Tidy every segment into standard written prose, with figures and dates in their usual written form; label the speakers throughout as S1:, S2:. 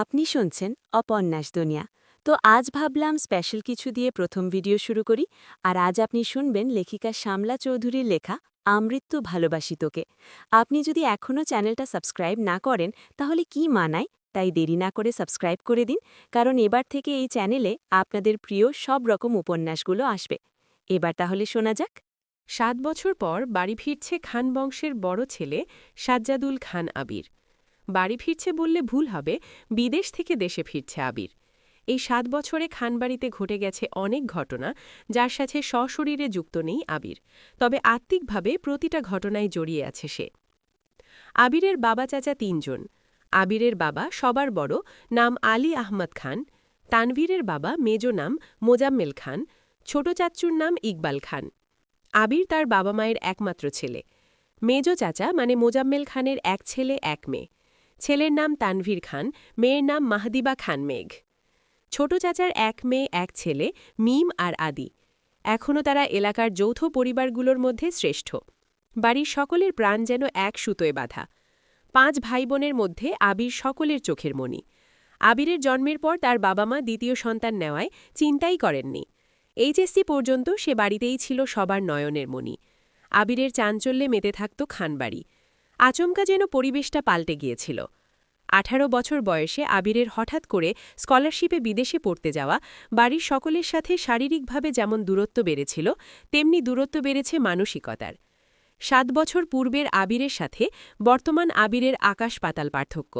S1: আপনি শুনছেন অপন্যাস দুনিয়া। তো আজ ভাবলাম স্পেশাল কিছু দিয়ে প্রথম ভিডিও শুরু করি। আর আজ আপনি শুনবেন লেখিকা শ্যামলা চৌধুরীর লেখা আমৃত্যু ভালোবাসি তোকে। আপনি যদি এখনও চ্যানেলটা সাবস্ক্রাইব না করেন তাহলে কি মানায়, তাই দেরি না করে সাবস্ক্রাইব করে দিন, কারণ এবার থেকে এই চ্যানেলে আপনাদের প্রিয় সব রকম উপন্যাসগুলো আসবে। এবার তাহলে শোনা যাক।
S2: ৭ বছর পর বাড়ি ফিরছে খান বংশের বড় ছেলে সাজ্জাদুল খান আবির। বাড়ি ফিরছে বললে ভুল হবে, বিদেশ থেকে দেশে ফিরছে আবির। এই ৭ বছরে খানবাড়িতে ঘটে গেছে অনেক ঘটনা, যার সাথে সশরীরে যুক্ত নেই আবির, তবে আত্মিকভাবে প্রতিটা ঘটনায় জড়িয়ে আছে সে। আবিরের বাবা চাচা ৩ জন। আবিরের বাবা সবার বড়, নাম আলী আহমদ খান। তানভীরের বাবা মেজ নাম মোজাম্মেল খান। ছোট চাচ্চুর নাম ইকবাল খান। আবির তার বাবা মায়ের একমাত্র ছেলে। মেজ চাচা মানে মোজাম্মেল খানের এক ছেলে এক মেয়ে। ছেলের নাম তানভীর খান, মেয়ের নাম মাহদিবা খান মেঘ। ছোট চাচার এক মেয়ে এক ছেলে, মিম আর আদি। এখনও তারা এলাকার যৌথ পরিবারগুলোর মধ্যে শ্রেষ্ঠ। বাড়ির সকলের প্রাণ যেন এক সুতোয় বাঁধা। ৫ ভাই বোনের মধ্যে আবির সকলের চোখের মণি। আবিরের জন্মের পর তার বাবা মা দ্বিতীয় সন্তান নেওয়ায় চিন্তাই করেননি। এইচএসসি পর্যন্ত সে বাড়িতেই ছিল সবার নয়নের মণি। আবিরের চাঞ্চল্যে মেতে থাকত খানবাড়ি। আচমকা যেন পরিবেশটা পাল্টে গিয়েছিল। ১৮ বছর বয়সে আবিরের হঠাৎ করে স্কলারশিপে বিদেশে পড়তে যাওয়া বাড়ির সকলের সাথে শারীরিকভাবে যেমন দূরত্ব বেড়েছিল, তেমনি দূরত্ব বেড়েছে মানসিকতার। ৭ বছর পূর্বের আবিরের সাথে বর্তমান আবিরের আকাশ পাতাল পার্থক্য।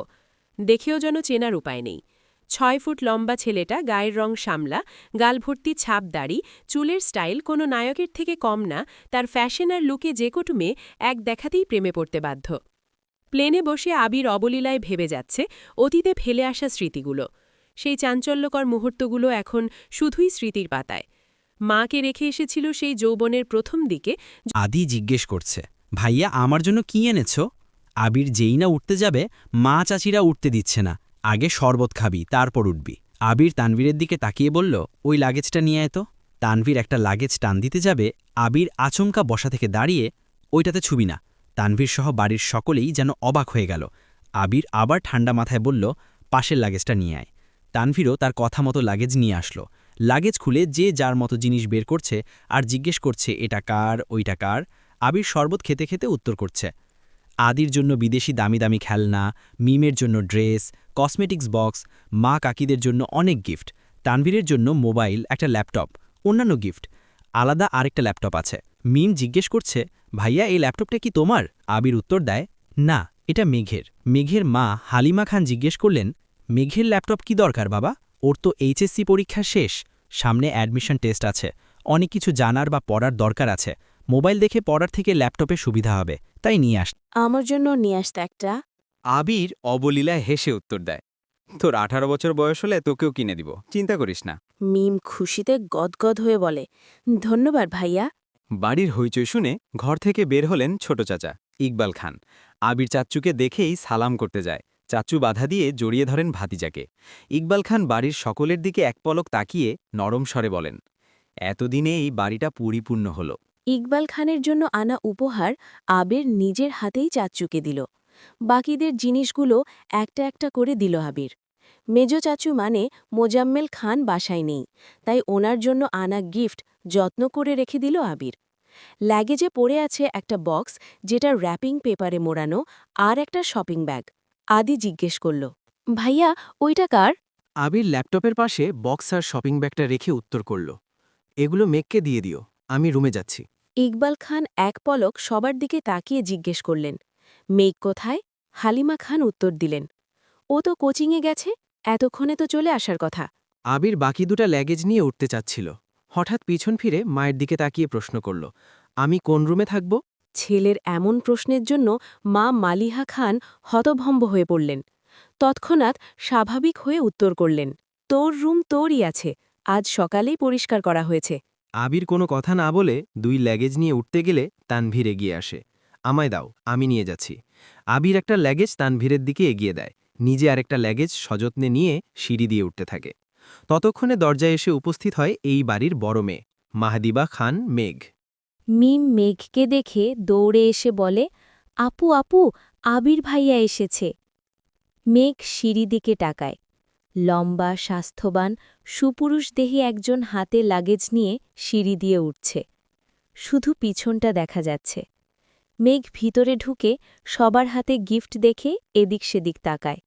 S2: দেখেও যেন চেনার উপায় নেই। ৬ ফুট লম্বা ছেলেটা, গায়ের রং শ্যামলা, গালভর্তি ছাপ দাড়ি, চুলের স্টাইল কোনো নায়কের থেকে কম না। তার ফ্যাশন আর লুকে যে কটু মেয়ে এক দেখাতেই প্রেমে পড়তে বাধ্য। প্লেনে বসে আবির অবলীলায় ভেবে যাচ্ছে অতীতে ফেলে আসা স্মৃতিগুলো। সেই চাঞ্চল্যকর মুহূর্তগুলো এখন শুধুই স্মৃতির পাতায়। মাকে রেখে এসেছিল সেই যৌবনের প্রথম দিকে।
S3: আদি জিজ্ঞেস করছে, ভাইয়া আমার জন্য কি এনেছ? আবির যেই না উঠতে যাবে, মা চাচিরা উঠতে দিচ্ছে না। আগে শরবত খাবি, তারপর উঠবি। আবির তানভীরের দিকে তাকিয়ে বলল, ওই লাগেজটা নিয়ে আয় তো। তানভীর একটা লাগেজ টান দিতে যাবে, আবির আচমকা বসা থেকে দাঁড়িয়ে, ওইটাতে ছুবি না। তানভীর সহ বাড়ির সকলেই যেন অবাক হয়ে গেল। আবির আবার ঠান্ডা মাথায় বলল, পাশের লাগেজটা নিয়ে আয়। তানভীরও তার কথা মতো লাগেজ নিয়ে আসলো। লাগেজ খুলে যে যার মতো জিনিস বের করছে আর জিজ্ঞেস করছে, এটা কার, ওইটা কার। আবির শরবত খেতে খেতে উত্তর করছে, আদির জন্য বিদেশি দামি দামি খেলনা, মিমের জন্য ড্রেস, কসমেটিক্স বক্স, মা কাকিদের জন্য অনেক গিফট, তানভীরের জন্য মোবাইল, একটা ল্যাপটপ, অন্যান্য গিফট। আলাদা আরেকটা ল্যাপটপ আছে। মিম জিজ্ঞেস করছে, ভাইয়া এই ল্যাপটপটা কি তোমার? আবির উত্তর দেয়, না, এটা মেঘের। মেঘের মা হালিমা খান জিজ্ঞেস করলেন, মেঘের ল্যাপটপ কি দরকার বাবা? ওর তো এইচএসসি পরীক্ষা শেষ, সামনে অ্যাডমিশন টেস্ট আছে, অনেক কিছু জানার বা পড়ার দরকার আছে। মোবাইল দেখে পড়ার থেকে ল্যাপটপে সুবিধা হবে, তাই নিয়ে আস।
S1: আমার জন্য নিয়ে আসতে একটা।
S4: আবির অবলীলায় হেসে উত্তর দেয়, তোর ১৮ বছর বয়স হলে তোকেও কিনে দিব, চিন্তা করিস না।
S1: মিম খুশিতে গদগদ হয়ে বলে, ধন্যবাদ ভাইয়া।
S4: বাড়ির হইচই শুনে ঘর থেকে বের হলেন ছোট চাচা ইকবাল খান। আবির চাচ্চুকে দেখেই সালাম করতে যায়। চাচ্চু বাধা দিয়ে জড়িয়ে ধরেন ভাতিজাকে। ইকবাল খান বাড়ির সকলের দিকে এক পলক তাকিয়ে নরম স্বরে বলেন, এতদিনে এই বাড়িটা পরিপূর্ণ হল।
S1: ইকবাল খানের জন্য আনা উপহার আবির নিজের হাতেই চাচ্চুকে দিল। বাকিদের জিনিসগুলো একটা একটা করে দিল আবির। মেজ চাচু মানে মোজাম্মেল খান বাসায় নেই, তাই ওনার জন্য আনা গিফট যত্ন করে রেখে দিল আবির। লাগেজে পড়ে আছে একটা বক্স, যেটা র্যাপিং পেপারে মোড়ানো, আর একটা শপিং ব্যাগ। আদি জিজ্ঞেস করল, ভাইয়া ওইটা কার?
S5: আবির ল্যাপটপের পাশে বক্স আর শপিং ব্যাগটা রেখে উত্তর করল, এগুলো মেঘকে দিয়ে দিও, আমি রুমে যাচ্ছি।
S1: ইকবাল খান এক পলক সবার দিকে তাকিয়ে জিজ্ঞেস করলেন, মেঘ কোথায়? হালিমা খান উত্তর দিলেন, ও তো কোচিংয়ে গেছে, এতক্ষণে তো চলে আসার কথা।
S5: আবির বাকি দুটা ল্যাগেজ নিয়ে উঠতে চাচ্ছিল, হঠাৎ পিছন ফিরে মায়ের দিকে তাকিয়ে প্রশ্ন করল, আমি কোন রুমে থাকব?
S1: ছেলের এমন প্রশ্নের জন্য মা মালিহা খান হতভম্ব হয়ে পড়লেন। তৎক্ষণাৎ স্বাভাবিক হয়ে উত্তর করলেন, তোর রুম তোরই আছে, আজ সকালেই পরিষ্কার করা হয়েছে।
S5: আবির কোনো কথা না বলে 2 ল্যাগেজ নিয়ে উঠতে গেলে তানভীর এগিয়ে আসে, আমায় দাও, আমি নিয়ে যাচ্ছি। আবির একটা ল্যাগেজ তানভীরের দিকে এগিয়ে দেয়, নিজে আরেকটা ল্যাগেজ সযত্নে নিয়ে সিঁড়ি দিয়ে উঠতে থাকে। ততক্ষণে দরজায় এসে উপস্থিত হয় এই বাড়ির বড় মেয়ে, মাহদিবা খান মেঘ।
S6: মিম মেঘকে দেখে দৌড়ে এসে বলে, আপু আপু, আবির ভাইয়া এসেছে। মেঘ সিঁড়ি দিকে তাকায়, লম্বা স্বাস্থ্যবান সুপুরুষ দেহে একজন হাতে লাগেজ নিয়ে সিঁড়ি দিয়ে উঠছে। শুধু পিছনটা দেখা যাচ্ছে। মেঘ ভিতরে ঢুকে সবার হাতে গিফট দেখে এদিক সেদিক তাকায়।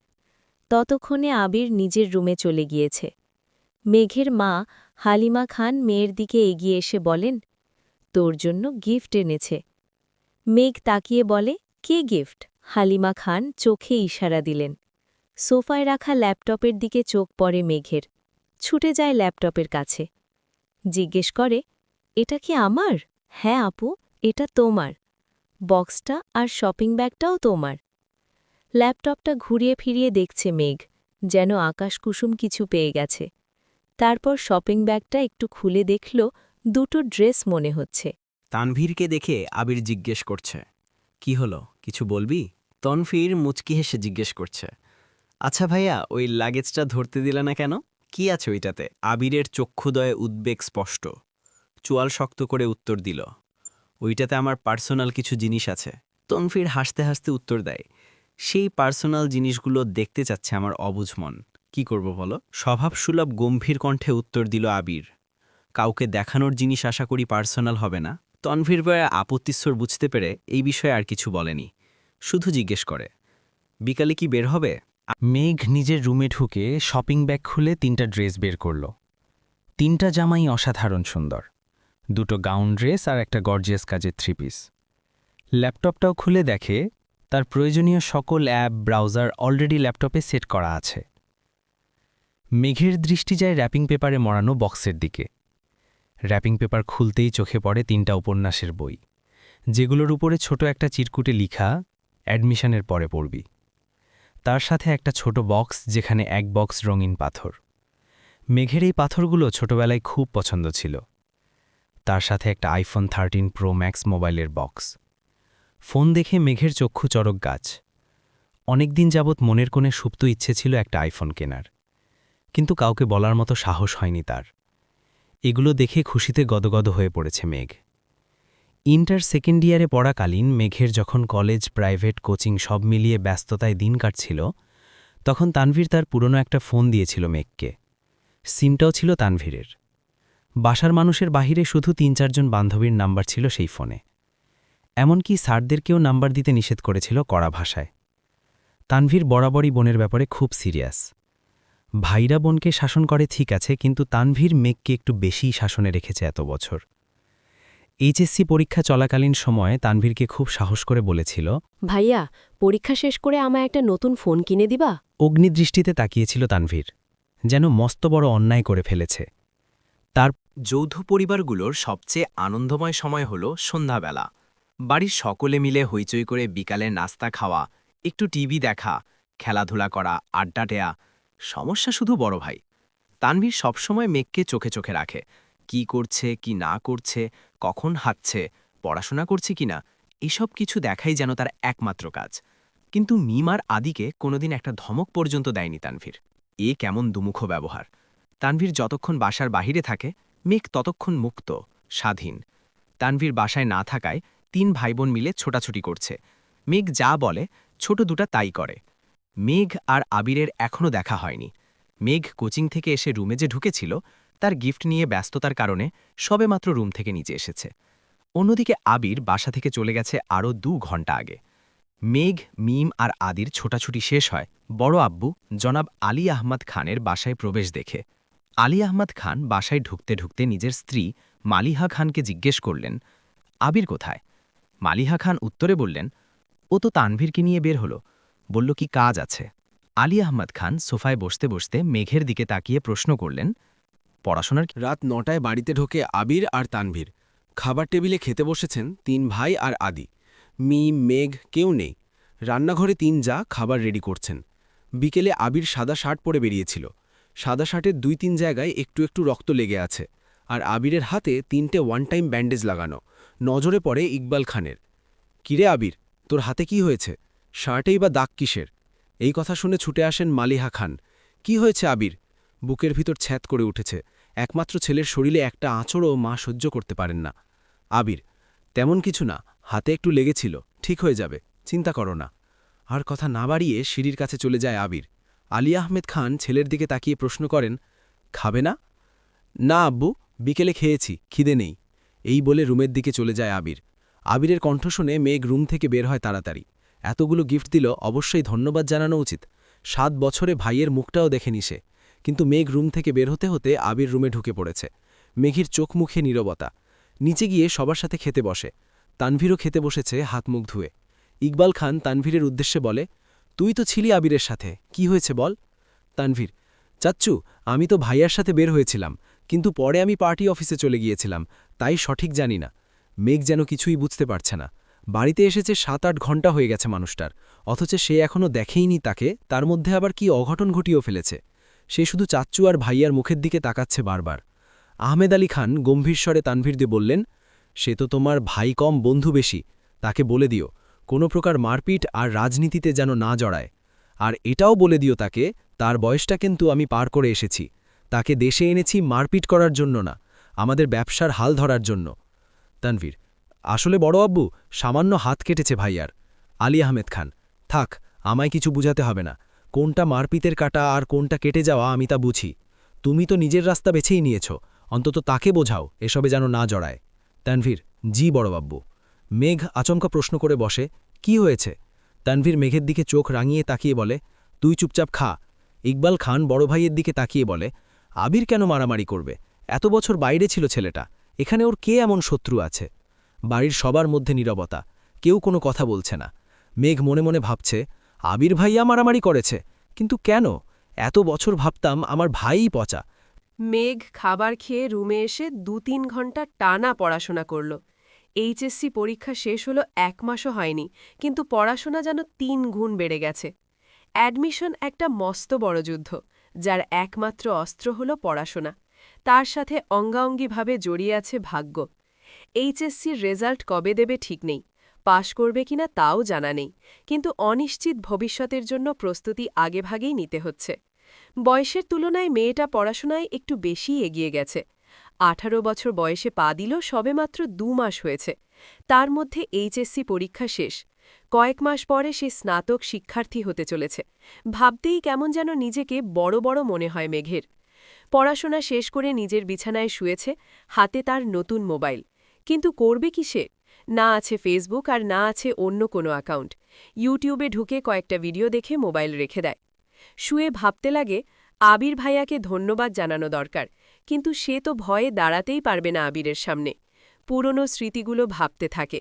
S6: ততক্ষণে আবির নিজের রুমে চলে গিয়েছে। মেঘের মা হালিমা খান মেয়ের দিকে এগিয়ে এসে বলেন, তোর জন্য গিফট এনেছে। মেঘ তাকিয়ে বলে, কে গিফট? হালিমা খান চোখে ইশারা দিলেন। সোফায় রাখা ল্যাপটপের দিকে চোখ পড়ে মেঘের। ছুটে যায় ল্যাপটপের কাছে। জিজ্ঞেস করে, এটা কি আমার? হ্যাঁ আপু, এটা তোমার। বক্সটা আর শপিং ব্যাগটাও তোমার। ল্যাপটপটা ঘুরিয়ে ফিরিয়ে দেখছে মেঘ, যেন আকাশকুসুম কিছু পেয়ে গেছে। তারপর শপিং ব্যাগটা একটু খুলে দেখল, দুটো ড্রেস মনে হচ্ছে।
S3: তানভীরকে দেখে আবির জিজ্ঞেস করছে, কি হলো, কিছু বলবি? তনফির মুচকি হেসে জিজ্ঞেস করছে, আচ্ছা ভাইয়া, ওই লাগেজটা ধরতে দিলে না কেন? কি আছে ওইটাতে? আবিরের চক্ষুদয়ে উদ্বেগ স্পষ্ট। চোয়াল শক্ত করে উত্তর দিল, ওইটাতে আমার পার্সোনাল কিছু জিনিস আছে। তনফির হাসতে হাসতে উত্তর দেয়, সেই পার্সোনাল জিনিসগুলো দেখতে চাচ্ছে আমার অবুঝ মন। কি করব বলো? স্বভাবসুলভ গম্ভীর কণ্ঠে উত্তর দিল আবির, কাউকে দেখানোর জিনিস আশা করি পার্সোনাল হবে না। তনভীর ভাইয়া আপত্তিস্বর বুঝতে পেরে এই বিষয়ে আর কিছু বলেনি, শুধু জিজ্ঞেস করে, বিকালে কি বের হবে? মেঘ নিজের রুমে ঢুকে শপিং ব্যাগ খুলে 3টা ড্রেস বের করল। 3টা জামাই অসাধারণ সুন্দর, 2টো গাউন ড্রেস আর একটা গর্জিয়াস কাজের 3 পিস। ল্যাপটপটাও খুলে দেখে তার প্রয়োজনীয় সকল অ্যাপ ব্রাউজার অলরেডি ল্যাপটপে সেট করা আছে। মেঘের দৃষ্টি যায় র্যাপিং পেপারে মরানো বক্সের দিকে। র্যাপিং পেপার খুলতেই চোখে পড়ে 3টা উপন্যাসের বই, যেগুলোর উপরে ছোট একটা চিরকুটে লিখা, অ্যাডমিশনের পরে পড়বি। তার সাথে একটা ছোট বক্স, যেখানে এক বক্স রঙিন পাথর। মেঘের এই পাথরগুলো ছোটবেলায় খুব পছন্দ ছিল। তার সাথে একটা আইফোন 13 প্রো ম্যাক্স মোবাইলের বক্স। ফোন দেখে মেঘের চক্ষু চড়ক গাছ। অনেকদিন যাবৎ মনের কোণে সুপ্ত ইচ্ছে ছিল একটা আইফোন কেনার, কিন্তু কাউকে বলার মতো সাহস হয়নি তার। এগুলো দেখে খুশিতে গদগদ হয়ে পড়েছে মেঘ। ইন্টার সেকেন্ড ইয়ারে পড়াকালীন মেঘের যখন কলেজ, প্রাইভেট, কোচিং সব মিলিয়ে ব্যস্ততায় দিন কাটছিল, তখন তানভীর তার পুরনো একটা ফোন দিয়েছিল মেঘকে। সিমটাও ছিল তানভীরের। বাসার মানুষের বাহিরে শুধু 3-4 জন বান্ধবীর নাম্বার ছিল সেই ফোনে। এমনকি স্যারদেরকেও নাম্বার দিতে নিষেধ করেছিল কড়া ভাষায়। তানভীর বরাবরই বোনের ব্যাপারে খুব সিরিয়াস। ভাইরা বোনকে শাসন করে ঠিক আছে, কিন্তু তানভীর মেঘকে একটু বেশিই শাসনে রেখেছে এত বছর। এইচএসসি পরীক্ষা চলাকালীন সময়ে তানভীরকে খুব সাহস করে বলেছিল,
S2: ভাইয়া, পরীক্ষা শেষ করে আমায় একটা নতুন ফোন কিনে দিবা?
S3: অগ্নিদৃষ্টিতে তাকিয়েছিল তানভীর, যেন মস্ত বড় অন্যায় করে ফেলেছে। তার যৌথ পরিবারগুলোর সবচেয়ে আনন্দময় সময় হল সন্ধ্যাবেলা। বাড়ির সকলে মিলে হইচই করে বিকালে নাস্তা খাওয়া, একটু টিভি দেখা, খেলাধুলা করা, আড্ডা দেয়া। সমস্যা শুধু বড় ভাই। তানভীর সবসময় মেঘকে চোখে চোখে রাখে, কি করছে কি না করছে, কখন হাঁটছে, পড়াশোনা করছে কিনা, এসব কিছু দেখাই যেন তার একমাত্র কাজ। কিন্তু মিম আর আদিকে কোনোদিন একটা ধমক পর্যন্ত দেয়নি তানভীর। এ কেমন দুমুখ ব্যবহার! তানভীর যতক্ষণ বাসার বাহিরে থাকে, মেঘ ততক্ষণ মুক্ত, স্বাধীন। তানভীর বাসায় না থাকায় 3 ভাইবোন মিলে ছোটাছুটি করছে। মেঘ যা বলে ছোট দুটা তাই করে। মেঘ আর আবিরের এখনও দেখা হয়নি। মেঘ কোচিং থেকে এসে রুমে যে ঢুকেছিল, তার গিফট নিয়ে ব্যস্ততার কারণে সবেমাত্র রুম থেকে নিচে এসেছে। অন্যদিকে আবির বাসা থেকে চলে গেছে আরও 2 ঘন্টা আগে। মেঘ, মিম আর আদির ছোটাছুটি শেষ হয় বড় আব্বু জনাব আলী আহমদ খানের বাসায় প্রবেশ দেখে। আলী আহমদ খান বাসায় ঢুকতে ঢুকতে নিজের স্ত্রী মালিহা খানকে জিজ্ঞেস করলেন, আবির কোথায়? মালিহা খান উত্তরে বললেন, ও তো তানভীরকে নিয়ে বের হলো, বলল কি কাজ আছে। আলী আহমদ খান সোফায় বসতে বসতে মেঘের দিকে তাকিয়ে প্রশ্ন করলেন, পড়াশোনার
S7: রাত 9টায় বাড়িতে ঢোকে আবির আর তানভীর। খাবার টেবিলে খেতে বসেছেন 3 ভাই আর আদি। মিম, মেঘ কেউ নেই। রান্নাঘরে 3 যা খাবার রেডি করছেন। বিকেলে আবির সাদা শার্ট পরে বেরিয়েছিল। সাদা শার্টের 2-3 জায়গায় একটু একটু রক্ত লেগে আছে, আর আবিরের হাতে 3টে ওয়ান টাইম ব্যান্ডেজ লাগানো। নজরে পড়ে ইকবাল খানের। কিরে আবির, তোর হাতে কি হয়েছে? শার্টেই বা দাগ কিসের? এই কথা শুনে ছুটে আসেন মালিহা খান। কি হয়েছে আবির? বুকের ভিতর ছ্যাদ করে উঠেছে। একমাত্র ছেলের শরীরে একটা আঁচড়ও মা সহ্য করতে পারেন না। আবির, তেমন কিছু না, হাতে একটু লেগেছিল, ঠিক হয়ে যাবে, চিন্তা করো না। আর কথা না বাড়িয়ে সিঁড়ির কাছে চলে যায় আবির। আলী আহমেদ খান ছেলের দিকে তাকিয়ে প্রশ্ন করেন, খাবে না? না আব্বু, বিকেলে খেয়েছি, খিদে নেই। এই বলে রুমের দিকে চলে যায় আবির। আবিরের কণ্ঠ শুনে মেঘ রুম থেকে বের হয় তাড়াতাড়ি। এতগুলো গিফট দিল, অবশ্যই ধন্যবাদ জানানো উচিত। 7 বছরে ভাইয়ের মুখটাও দেখেনি সে। কিন্তু মেঘ রুম থেকে বের হতে হতে আবির রুমে ঢুকে পড়েছে। মেঘির চোখ মুখে নীরবতা। নিচে গিয়ে সবার সাথে খেতে বসে। তানভীরও খেতে বসেছে হাত মুখ ধুয়ে। ইকবাল খান তানভীরের উদ্দেশ্যে বলে, তুই তো ছিলি আবিরের সাথে, কি হয়েছে বল? তানভীর, চাচ্চু, আমি তো ভাইয়ার সাথে বের হয়েছিলাম, কিন্তু পরে আমি পার্টি অফিসে চলে গিয়েছিলাম, তাই সঠিক জানি না। মেঘ যেন কিছুই বুঝতে পারছে না। বাড়িতে এসেছে 7-8 ঘন্টা হয়ে গেছে মানুষটার, অথচ সে এখনও দেখেইনি তাকে, তার মধ্যে আবার কি অঘটন ঘটিয়েও ফেলেছে। সে শুধু চাচ্চু আর ভাইয়ার মুখের দিকে তাকাচ্ছে বারবার। আহমেদ আলী খান গম্ভীর স্বরে তানভীর দিয়ে বললেন, সে তো তোমার ভাই কম বন্ধু বেশি, তাকে বলে দিও কোনো প্রকার মারপিট আর রাজনীতিতে যেন না জড়ায়। আর এটাও বলে দিও তাকে, তার বয়সটা কিন্তু আমি পার করে এসেছি। তাকে দেশে এনেছি মারপিট করার জন্য না, আমাদের ব্যবসার হাল ধরার জন্য। তানভীর, আসলে বড় আব্বু, সামান্য হাত কেটেছে ভাইয়ার। আলী আহমেদ খান, থাক, আমায় কিছু বুঝাতে হবে না। কোনটা মারপিটের কাটা আর কোনটা কেটে যাওয়া আমি তা বুঝি। তুমি তো নিজের রাস্তা বেছেই নিয়েছ, অন্তত তাকে বোঝাও এসবে যেন না জড়ায়। তানভীর, জি বড়বাব্বু। মেঘ আচমকা প্রশ্ন করে বসে, কি হয়েছে? তানভীর মেঘের দিকে চোখ রাঙিয়ে তাকিয়ে বলে, তুই চুপচাপ খা। ইকবাল খান বড় ভাইয়ের দিকে তাকিয়ে বলে, আবির কেন মারামারি করবে? এত বছর বাইরে ছিল ছেলেটা, এখানে ওর কে এমন শত্রু আছে? বাড়ির সবার মধ্যে নীরবতা, কেউ কোনো কথা বলছে না। মেঘ মনে মনে ভাবছে, আবির ভাইয়া মারামারি করেছে, কিন্তু কেন? এত বছর ভাবতাম আমার ভাইই পচা।
S2: মেঘ খাবার খেয়ে রুমে এসে 2-3 ঘন্টা টানা পড়াশোনা করল। এইচএসসি পরীক্ষা শেষ হলো 1 মাসও হয়নি, কিন্তু পড়াশোনা যেন 3 গুণ বেড়ে গেছে। অ্যাডমিশন একটা মস্ত বড় যুদ্ধ, যার একমাত্র অস্ত্র হলো পড়াশোনা। তার সাথে অঙ্গাঙ্গিভাবে জড়িয়ে আছে ভাগ্য। এইচএসসির রেজাল্ট কবে দেবে ঠিক নেই, পাশ করবে কিনা তাও জানা নেই, কিন্তু অনিশ্চিত ভবিষ্যতের জন্য প্রস্তুতি আগেভাগেই নিতে হচ্ছে। বয়সের তুলনায় মেয়েটা পড়াশোনায় একটু বেশি এগিয়ে গেছে। 18 বছর বয়সে পা দিল সবেমাত্র 2 মাস হয়েছে। তার মধ্যে এইচএসসি পরীক্ষা শেষ। কয়েক মাস পরে সে স্নাতক শিক্ষার্থী হতে চলেছে। ভাবতেই কেমন যেন নিজেকে বড় বড় মনে হয় মেঘের। পড়াশোনা শেষ করে নিজের বিছানায় শুয়েছে, হাতে তার নতুন মোবাইল। কিন্তু করবে কি সে? না আছে ফেসবুক আর না আছে অন্য কোনো অ্যাকাউন্ট। ইউটিউবে ঢুকে কয়েকটা ভিডিও দেখে মোবাইল রেখে দেয়। শুয়ে ভাবতে লাগে, আবির ভাইয়াকে ধন্যবাদ জানানো দরকার, কিন্তু সে তো ভয়ে দাঁড়াতেই পারবে না আবিরের সামনে। পুরনো স্মৃতিগুলো ভাবতে থাকে।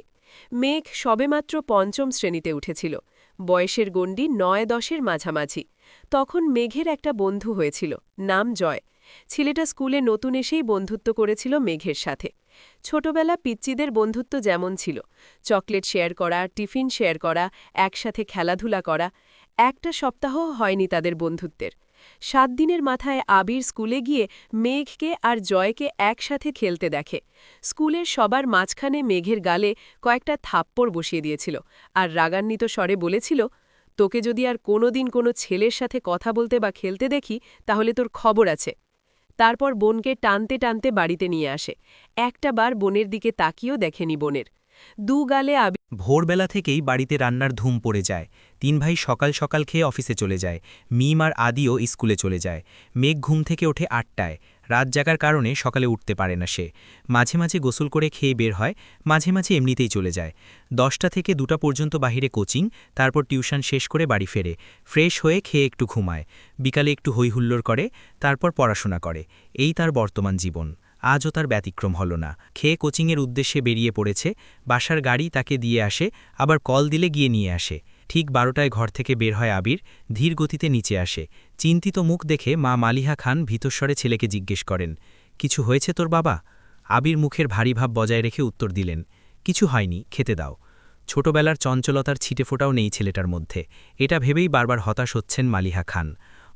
S2: মেঘ সবেমাত্র 5ম শ্রেণীতে উঠেছিল। বয়সের গণ্ডি 9-10-এর মাঝামাঝি। তখন মেঘের একটা বন্ধু হয়েছিল, নাম জয়। ছেলেটা স্কুলে নতুন এসেই বন্ধুত্ব করেছিল মেঘের সাথে। ছোটবেলা পিচ্চিদের বন্ধুত্ব যেমন ছিল, চকলেট শেয়ার করা, টিফিন শেয়ার করা, একসাথে খেলাধুলা করা। একটা সপ্তাহও হয়নি তাদের বন্ধুত্বের। 7 দিনের মাথায় আবির স্কুলে গিয়ে মেঘকে আর জয়কে একসাথে খেলতে দেখে। স্কুলের সবার মাঝখানে মেঘের গালে কয়েকটা থাপ্পড় বসিয়ে দিয়েছিল, আর রাগান্বিত স্বরে বলেছিল, তোকে যদি আর কোনোদিন কোনো ছেলের সাথে কথা বলতে বা খেলতে দেখি, তাহলে তোর খবর আছে। তারপর বোনকে টানতে টানতে বাড়িতে নিয়ে আসে। একটা বার বোনের দিকে তাকিয়েও দেখেনি বোনের। 2 গালে আবির
S8: ভোরবেলা থেকেই বাড়িতে রান্নার ধুম পড়ে যায়। 3 ভাই সকাল সকাল খেয়ে অফিসে চলে যায়। মিম আর আদিও স্কুলে চলে যায়। মেঘ ঘুম থেকে ওঠে 8টায়। রাত জাগার কারণে সকালে উঠতে পারে না সে। মাঝে মাঝে গোসল করে খেয়ে বের হয়, মাঝে মাঝে এমনিতেই চলে যায়। 10টা থেকে 2টা পর্যন্ত বাহিরে কোচিং, তারপর টিউশন শেষ করে বাড়ি ফেরে। ফ্রেশ হয়ে খেয়ে একটু ঘুমায়। বিকালে একটু হইহুল্লোড় করে, তারপর পড়াশোনা করে। এই তার বর্তমান জীবন। আজও তার ব্যতিক্রম হল না। খেয়ে কোচিংয়ের উদ্দেশ্যে বেরিয়ে পড়েছে। বাসার গাড়ি তাকে দিয়ে আসে, আবার কল দিলে গিয়ে নিয়ে আসে। ঠিক 12টায় ঘর থেকে বের হয় আবির, ধীর গতিতে নিচে আসে। চিন্তিত মুখ দেখে মা মালিহা খান ভীতস্বরে ছেলেকে জিজ্ঞেস করেন, কিছু হয়েছে তোর বাবা? আবির মুখের ভারী ভাব বজায় রেখে উত্তর দিলেন, কিছু হয়নি, খেতে দাও। ছোটবেলার চঞ্চলতার ছিটেফোঁটাও নেই ছেলেটার মধ্যে। এটা ভেবেই বারবার হতাশ হচ্ছেন মালিহা খান।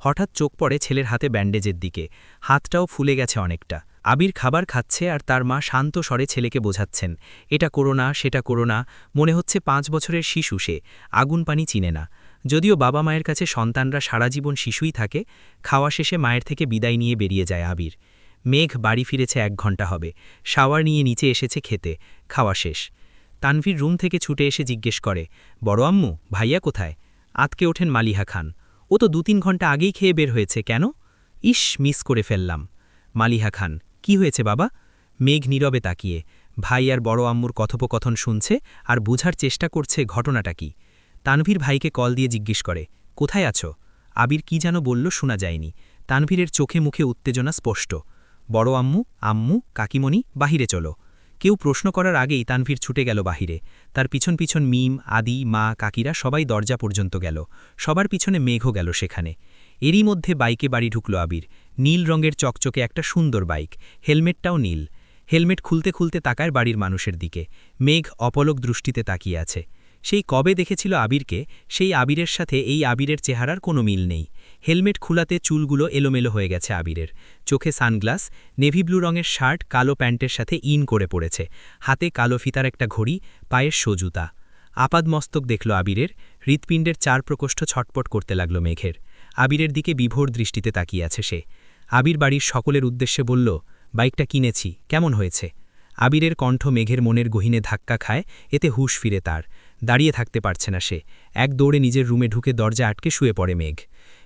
S8: হঠাৎ চোখ পড়ে ছেলের হাতে ব্যান্ডেজের দিকে। হাতটাও ফুলে গেছে অনেকটা। আবির খাবার খাচ্ছে আর তার মা শান্ত স্বরে ছেলেকে বোঝাচ্ছেন, এটা করো না, সেটা করো না। মনে হচ্ছে 5 বছরের শিশু সে, আগুন পানি চিনে না। যদিও বাবা মায়ের কাছে সন্তানরা সারা জীবন শিশুই থাকে। খাওয়া শেষে মায়ের থেকে বিদায় নিয়ে বেরিয়ে যায় আবির। মেঘ বাড়ি ফিরেছে 1 ঘন্টা হবে। শাওয়ার নিয়ে নিচে এসেছে খেতে। খাওয়া শেষ। তানভীর রুম থেকে ছুটে এসে জিজ্ঞেস করে, বড় আম্মু, ভাইয়া কোথায়? আতকে ওঠেন মালিহা খান। ও তো 2-3 ঘন্টা আগেই খেয়ে বের হয়েছে কেন? ইস, মিস করে ফেললাম। মালিহা খান, কি হয়েছে বাবা? মেঘ নীরবে তাকিয়ে ভাই আর বড় আম্মুর কথোপকথন শুনছে আর বুঝার চেষ্টা করছে ঘটনাটা কি। তানভীর ভাইকে কল দিয়ে জিজ্ঞেস করে, কোথায় আছো? আবির কি যেন বলল, শোনা যায়নি। তানভীরের চোখে মুখে উত্তেজনা স্পষ্ট। বড় আম্মু, আম্মু, কাকিমণি, বাহিরে চলো। কেউ প্রশ্ন করার আগেই তানভীর ছুটে গেল বাহিরে। তার পিছন পিছন মিম, আদি, মা, কাকিরা সবাই দরজা পর্যন্ত গেল। সবার পিছনে মেঘও গেল সেখানে। এরই মধ্যে বাইকে বাড়ি ঢুকল আবির। নীল রঙের চকচকে একটা সুন্দর বাইক, হেলমেটটাও নীল। হেলমেট খুলতে খুলতে তাকায় বাড়ির মানুষের দিকে। মেঘ অপলক দৃষ্টিতে তাকিয়ে আছে। সেই কবে দেখেছিল আবিরকে, সেই আবিরের সাথে এই আবিরের চেহারার কোনো মিল নেই। হেলমেট খুলাতে চুলগুলো এলোমেলো হয়ে গেছে আবিরের। চোখে সানগ্লাস, নেভি ব্লু রঙের শার্ট কালো প্যান্টের সাথে ইন করে পড়েছে। হাতে কালো ফিতার একটা ঘড়ি, পায়ের সোজুতা। আপাদমস্তক দেখল আবিরের। হৃৎপিণ্ডের 4 প্রকোষ্ঠ ছটপট করতে লাগল মেঘের। আবিরের দিকে বিভোর দৃষ্টিতে তাকিয়ে আছে সে। আবির বাড়ির সকলের উদ্দেশ্যে বলল, বাইকটা কিনেছি, কেমন হয়েছে? আবিরের কণ্ঠ মেঘের মনের গহীনে ধাক্কা খায়, এতে হুঁশ ফিরে তার। দাঁড়িয়ে থাকতে পারছে না সে। এক দৌড়ে নিজের রুমে ঢুকে দরজা আটকে শুয়ে পড়ে মেঘ।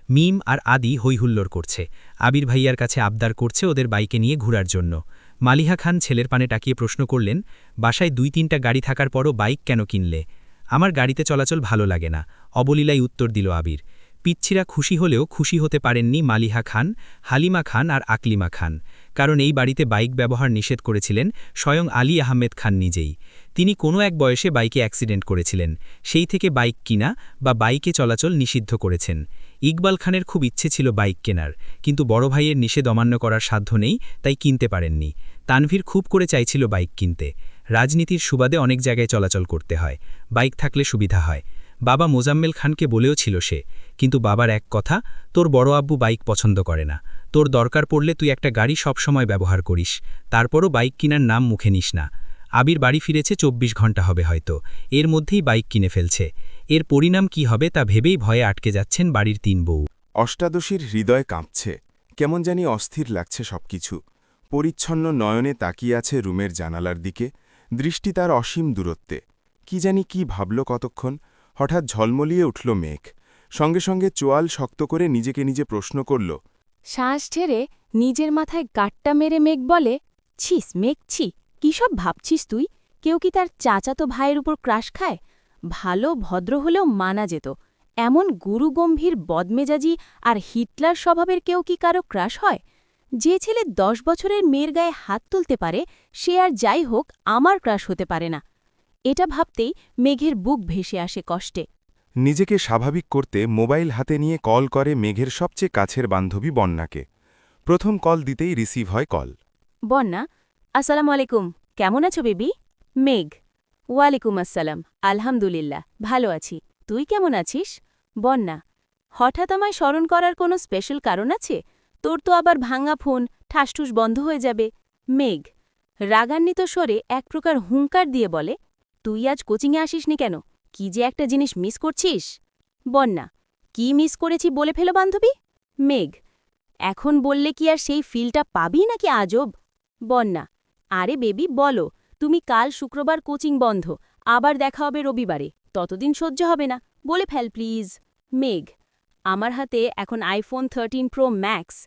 S8: মিম আর আদি হৈহুল্লোড় করছে। আবির ভাইয়ার কাছে আবদার করছে ওদের বাইকে নিয়ে ঘোরার জন্য। মালিহা খান ছেলের পানে তাকিয়ে প্রশ্ন করলেন, বাসায় 2-3টা গাড়ি থাকার পরও বাইক কেন কিনলে? আমার গাড়িতে চলাচল ভালো লাগে না, অবলীলায় উত্তর দিল আবির। পিচ্ছিরা খুশি হলেও খুশি হতে পারেননি মালিহা খান, হালিমা খান আর আকলিমা খান। কারণ এই বাড়িতে বাইক ব্যবহার নিষেধ করেছিলেন স্বয়ং আলী আহমেদ খান নিজেই। তিনি কোনো এক বয়সে বাইকে অ্যাক্সিডেন্ট করেছিলেন। সেই থেকে বাইক কিনা বা বাইকে চলাচল নিষিদ্ধ করেছেন। ইকবাল খানের খুব ইচ্ছে ছিল বাইক কেনার, কিন্তু বড় ভাইয়ের নিষেধ অমান্য করার সাধ্য নেই, তাই কিনতে পারেননি। তানভীর খুব করে চাইছিল বাইক কিনতে। রাজনীতির সুবাদে অনেক জায়গায় চলাচল করতে হয়, বাইক থাকলে সুবিধা হয়। বাবা মোজাম্মেল খানকে বলেও ছিল সে, কিন্তু বাবার এক কথা, তোর বড় আব্বু বাইক পছন্দ করে না। তোর দরকার পড়লে তুই একটা গাড়ি সবসময় ব্যবহার করিস, তারপরও বাইক কেনার নাম মুখে নিস না। আবির বাড়ি ফিরেছে 24 ঘন্টা হবে হয়তো, এর মধ্যেই বাইক কিনে ফেলছে। এর পরিণাম কি হবে তা ভেবেই ভয়ে আটকে যাচ্ছেন বাড়ির 3 বউ।
S9: অষ্টাদশীর হৃদয় কাঁপছে, কেমন জানি অস্থির লাগছে সবকিছু। পরিচ্ছন্ন নয়নে তাকিয়ে আছে রুমের জানালার দিকে, দৃষ্টি তার অসীম দূরত্বে। কি জানি কি ভাবল কতক্ষণ, হঠাৎ ঝলমলিয়ে উঠল মেঘ। সঙ্গে সঙ্গে চোয়াল শক্ত করে নিজেকে নিজে প্রশ্ন করল,
S1: শ্বাস ছেড়ে নিজের মাথায় গাট্টা মেরে মেঘ বলে, ছিস মেঘ ছি, কী সব ভাবছিস তুই? কেউ কি তার চাচাতো ভাইয়ের উপর ক্রাশ খায়? ভালো ভদ্র হলেও মানা যেত, এমন গুরুগম্ভীর বদমেজাজি আর হিটলার স্বভাবের কেউ কি কারো ক্রাশ হয়? যে ছেলে 10 বছরের মেয়ের গায়ে হাত তুলতে পারে, সে আর যাই হোক আমার ক্রাশ হতে পারে না। এটা ভাবতেই মেঘের বুক ভেসে আসে কষ্টে।
S9: নিজেকে স্বাভাবিক করতে মোবাইল হাতে নিয়ে কল করে মেঘের সবচেয়ে কাছের বান্ধবী বন্যাকে। প্রথম কল দিতেই রিসিভ হয় কল।
S1: বন্যা, আসসালামু আলাইকুম, কেমন আছো বেবি? মেঘ, ওয়ালাইকুম আসসালাম, আলহামদুলিল্লাহ ভালো আছি, তুই কেমন আছিস? বন্যা, হঠাৎ আমায় স্মরণ করার কোনো স্পেশাল কারণ আছে? তোর তো আবার ভাঙা ফোন, ঠাসঠুস বন্ধ হয়ে যাবে। মেঘ, রাগান্বিত স্বরে এক প্রকার হুঙ্কার দিয়ে বলে, তুই আজ কোচিংয়ে আসিসনি কেন? কি যে একটা জিনিস মিস করছিস? বন্যা, কি মিস করেছি বলে ফেলো বান্ধবী? মেঘ, এখন বললে কি আর সেই ফিলটা পাবি নাকি আজব? বন্যা, আরে বেবি বলো, তুমি কাল শুক্রবার কোচিং বন্ধ, আবার দেখা হবে রবিবারে, ততদিন সহ্য হবে না, বলে ফেল প্লিজ। মেঘ, আমার হাতে এখন আইফোন 13 প্রো ম্যাক্স।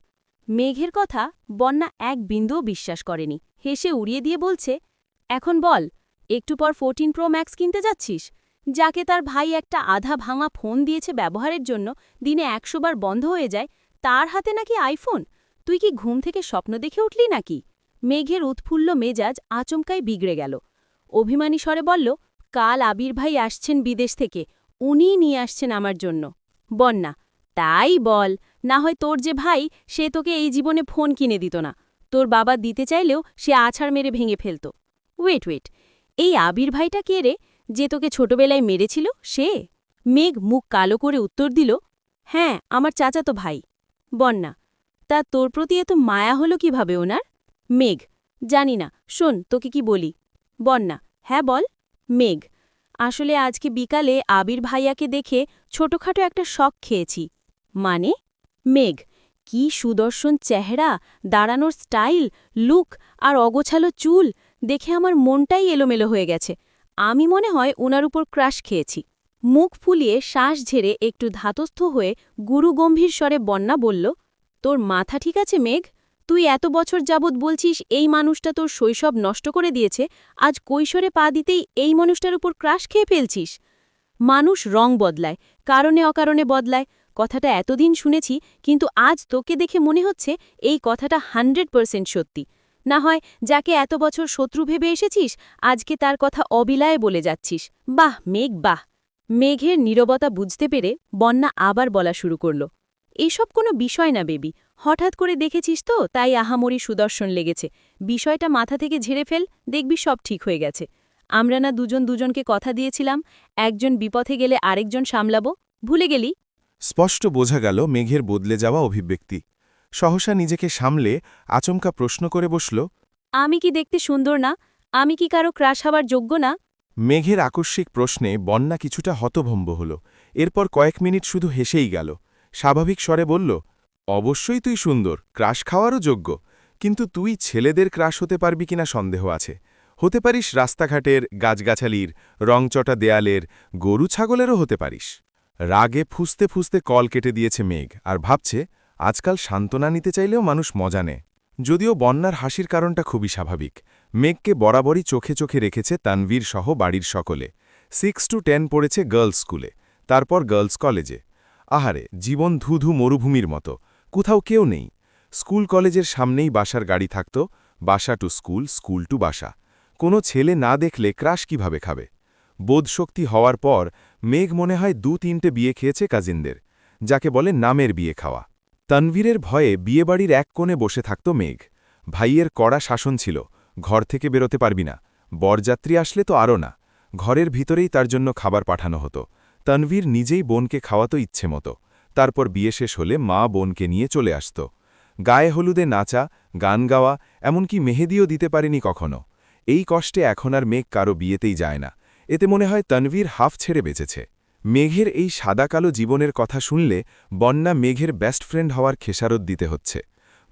S1: মেঘের কথা বন্যা এক বিন্দুও বিশ্বাস করেনি, হেসে উড়িয়ে দিয়ে বলছে, এখন বল, একটু পর 14 প্রো ম্যাক্স কিনতে যাচ্ছিস? যাকে তার ভাই একটা আধা ভাঙা ফোন দিয়েছে ব্যবহারের জন্য, দিনে 100 বার বন্ধ হয়ে যায়, তার হাতে নাকি আইফোন? তুই কি ঘুম থেকে স্বপ্ন দেখে উঠলি নাকি? মেঘের উৎফুল্ল মেজাজ আচমকাই বিগড়ে গেল। অভিমানী স্বরে বলল, কাল আবির ভাই আসছেন বিদেশ থেকে, উনিই নিয়ে আসছেন আমার জন্য। বন্যা, তাই বল, না হয় তোর যে ভাই সে তোকে এই জীবনে ফোন কিনে দিত না, তোর বাবা দিতে চাইলেও সে আছাড় মেরে ভেঙে ফেলত। ওয়েট, এই আবির ভাইটা কে রে, যে তোকে ছোটবেলায় মেরেছিল সে? মেঘ মুখ কালো করে উত্তর দিল, হ্যাঁ আমার চাচাতো ভাই। বন্যা, তা তোর প্রতি এত মায়া হলো কিভাবে ওনার? মেঘ, জানি না, শোন তোকে কি বলি। বন্যা, হ্যাঁ বল। মেঘ, আসলে আজকে বিকালে আবির ভাইয়াকে দেখে ছোটখাটো একটা শক খেয়েছি। মানে? মেঘ, কি সুদর্শন চেহারা, দাঁড়ানোর স্টাইল, লুক আর অগোছালো চুল, দেখে আমার মনটাই এলোমেলো হয়ে গেছে। আমি মনে হয় ওনার উপর ক্রাশ খেয়েছি। মুখ ফুলিয়ে শ্বাস ঝেড়ে একটু ধাতস্থ হয়ে গুরুগম্ভীর স্বরে বন্যা বলল, তোর মাথা ঠিক আছে মেঘ? তুই এত বছর যাবৎ বলছিস এই মানুষটা তোর শৈশব নষ্ট করে দিয়েছে, আজ কৈশোরে পা দিতেই এই মানুষটার উপর ক্রাশ খেয়ে ফেলছিস। মানুষ রং বদলায়, কারণে অকারণে বদলায়, কথাটা এতদিন শুনেছি, কিন্তু আজ তোকে দেখে মনে হচ্ছে এই কথাটা 100% সত্যি। না হয় যাকে এত বছর শত্রু ভেবে এসেছিস, আজকে তার কথা অবিলায়ে বলে যাচ্ছিস। বাহ মেঘ, বাহ। মেঘের নীরবতা বুঝতে পেরে বন্যা আবার বলা শুরু করল, এসব কোনো বিষয় না বেবি, হঠাৎ করে দেখেছিস তো তাই আহামরি সুদর্শন লেগেছে। বিষয়টা মাথা থেকে ঝেড়ে ফেল, দেখবি সব ঠিক হয়ে গেছে। আমরা না দুজন দুজনকে কথা দিয়েছিলাম, একজন বিপথে গেলে আরেকজন সামলাবো, ভুলে গেলি?
S9: স্পষ্ট বোঝা গেল মেঘের বদলে যাওয়া অভিব্যক্তি। সহসা নিজেকে সামলে আচমকা প্রশ্ন করে বসল,
S1: আমি কি দেখতে সুন্দর না? আমি কি কারো ক্রাশ হওয়ার যোগ্য না?
S9: মেঘের আকস্মিক প্রশ্নে বন্যা কিছুটা হতভম্ব হল। এরপর কয়েক মিনিট শুধু হেসেই গেল। স্বাভাবিক স্বরে বলল, অবশ্যই তুই সুন্দর, ক্রাশ খাওয়ারও যোগ্য, কিন্তু তুই ছেলেদের ক্রাশ হতে পারবি কিনা সন্দেহ আছে। হতে পারিস রাস্তাঘাটের, গাছগাছালির, রংচটা দেয়ালের, গরু ছাগলেরও হতে পারিস। রাগে ফুসতে ফুসতে কল কেটে দিয়েছে মেঘ, আর ভাবছে আজকাল সান্ত্বনা নিতে চাইলেও মানুষ মজা নেয়। যদিও বন্যার হাসির কারণটা খুবই স্বাভাবিক। মেঘকে বরাবরই চোখে চোখে রেখেছে তানভীর সহ বাড়ির সকলে। 6 to 10 পড়েছে গার্লস স্কুলে, তারপর গার্লস কলেজে। আহারে, জীবন ধুধু মরুভূমির মতো, কোথাও কেউ নেই। স্কুল কলেজের সামনেই বাসার গাড়ি থাকত, বাসা টু স্কুল, স্কুল টু বাসা। কোনো ছেলে না দেখলে ক্রাশ কিভাবে খাবে? বোধশক্তি হওয়ার পর মেঘ মনে হয় 2-3টে বিয়ে খেয়েছে কাজিনদের, যাকে বলে নামের বিয়ে খাওয়া। তানভীরের ভয়ে বিয়েবাড়ির এক কোণে বসে থাকত মেঘ। ভাইয়ের কড়া শাসন ছিল, ঘর থেকে বেরোতে পারবি না, বরযাত্রী আসলে তো আরও না। ঘরের ভিতরেই তার জন্য খাবার পাঠানো হতো। তানভীর নিজেই বোনকে খাওয়াতো ইচ্ছে মতো। তারপর বিয়ে শেষ হলে মা বোনকে নিয়ে চলে আসত। গায়ে হলুদে নাচা, গান গাওয়া, এমনকি মেহেদিও দিতে পারেনি কখনো। এই কষ্টে এখন আর মেঘ কারো বিয়েতেই যায় না। এতে মনে হয় তানভীর হাফ ছেড়ে বেঁচেছে। মেঘের এই সাদাকালো জীবনের কথা শুনলে বন্যা মেঘের বেস্ট ফ্রেন্ড হওয়ার খেসারত দিতে হচ্ছে।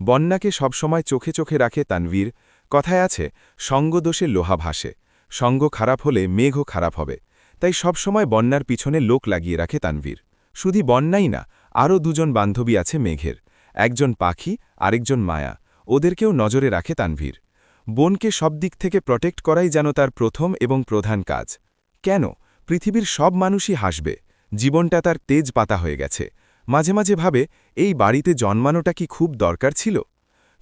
S9: বন্যাকে সবসময় চোখে চোখে রাখে তানভীর। কথায় আছে, সঙ্গদোষে লোহা ভাসে। সঙ্গ খারাপ হলে মেঘও খারাপ হবে। তাই সবসময় বন্যার পিছনে লোক লাগিয়ে রাখে তানভীর। শুধু বন্যাই না, আরও দুজন বান্ধবী আছে মেঘের, একজন পাখি, আরেকজন মায়া। ওদেরকেও নজরে রাখে তানভীর। বোনকে সব দিক থেকে প্রটেক্ট করাই যেন তার প্রথম এবং প্রধান কাজ। কেন? পৃথিবীর সব মানুষই হাসবে। জীবনটা তার তেজ পাতা হয়ে গেছে। মাঝে মাঝে ভাবে, এই বাড়িতে জন্মানোটা কি খুব দরকার ছিল?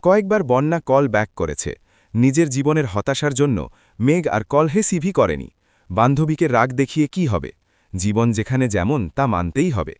S9: কয়েকবার বন্যা কল ব্যাক করেছে। নিজের জীবনের হতাশার জন্য মেঘ আর কলহে সিভি করেনি। বান্ধবীকে রাগ দেখিয়ে কি হবে? জীবন যেখানে যেমন তা মানতেই হবে।